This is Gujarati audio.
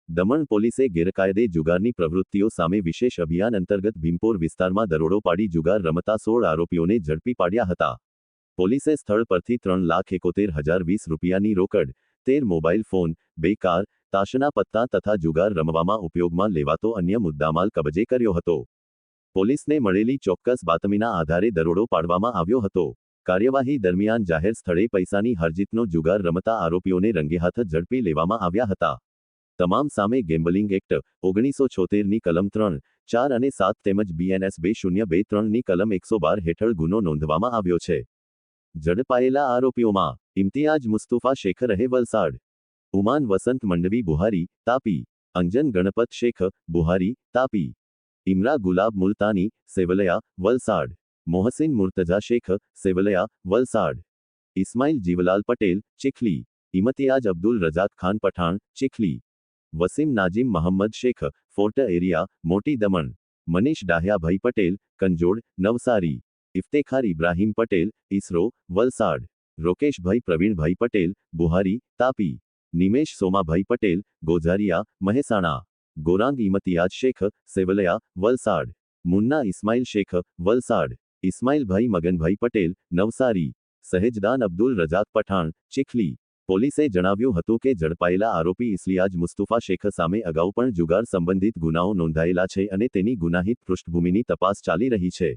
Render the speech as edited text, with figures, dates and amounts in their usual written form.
દમણ પોલીસે ગેરકાયદે જુગારની પ્રવૃત્તિઓ સામે વિશેષ અભિયાન અંતર્ગત ભીમપોર વિસ્તારમાં દરોડો પાડી જુગાર રમતા 16 આરોપીઓને ઝડપી પાડ્યા હતા. પોલીસે સ્થળ પરથી 3,71,020 રૂપિયાની રોકડ, 13 મોબાઈલ ફોન, 2 કાર, તાશના પત્તા તથા જુગાર રમવામાં ઉપયોગમાં લેવાતો અન્ય મુદ્દામાલ કબજે કર્યો હતો. પોલીસને મળેલી ચોક્કસ બાતમીના આધારે દરોડો પાડવામાં આવ્યો હતો. કાર્યવાહી દરમિયાન જાહેર સ્થળે પૈસાની હારજીતનો જુગાર રમતા આરોપીઓને રંગેહાથ ઝડપી લેવામાં આવ્યા હતા. તમામ સામે ગેમ્બલિંગ એક્ટ 1976ની કલમ 3, 4 અને 7 તેમજ BNS 2023ની કલમ 112 હેઠળ ગુનો નોંધવામાં આવ્યો છે. ઝડપાયેલા આરોપીઓમાં ઇમ્તિયાજ મુસ્તુફા શેખ રહે વલસાડ, ઉમાન વસંત મંડવી બુહારી, તાપી, અંજન ગણપત શેખ બુહારી, તાપી, ઇમરા ગુલાબ મુલતાની, સેવલયા, વલસાડ, મોહસિન મુર્તજા શેખ, સેવલયા, વલસાડ, ઇસ્માઇલ જીવલાલ પટેલ, ચીખલી, ઇમતિયાજ અબ્દુલ રઝાક ખાન પઠાણ, ચીખલી, વસીમ નાજીમ મહમ્મદ શેખ, ફોર્ટ એરિયા, મોટી દમણ, મનીષ ડાહ્યાભાઈ પટેલ, કંજોડ, નવસારી, ઇફ્તેખાર ઇબ્રાહીમ પટેલ, ઇસરો, વલસાડ, રોકેશભાઈ પ્રવીણભાઈ પટેલ, બુહારી, તાપી, નિમેશ સોમાભાઈ પટેલ, ગોઝારિયા, મહેસાણા, ગોરાંગ ઇમતિયાજ શેખ, સેવલયા, વલસાડ, મુન્ના ઇસ્માઇલ શેખ, વલસાડ, ઇસ્માઇલભાઈ મગનભાઈ પટેલ, નવસારી, સહેજદાન અબ્દુલ રઝાક પઠાણ, ચીખલી. પોલીસે જણાવ્યું હતું કે ઝડપાયેલા આરોપી ઇસ્લિયાજ મુસ્તુફા શેખ સામે અગાઉ પણ જુગાર સંબંધિત ગુનાઓ નોંધાયેલા છે અને તેની ગુનાહિત પૃષ્ઠભૂમિની તપાસ ચાલી રહી છે.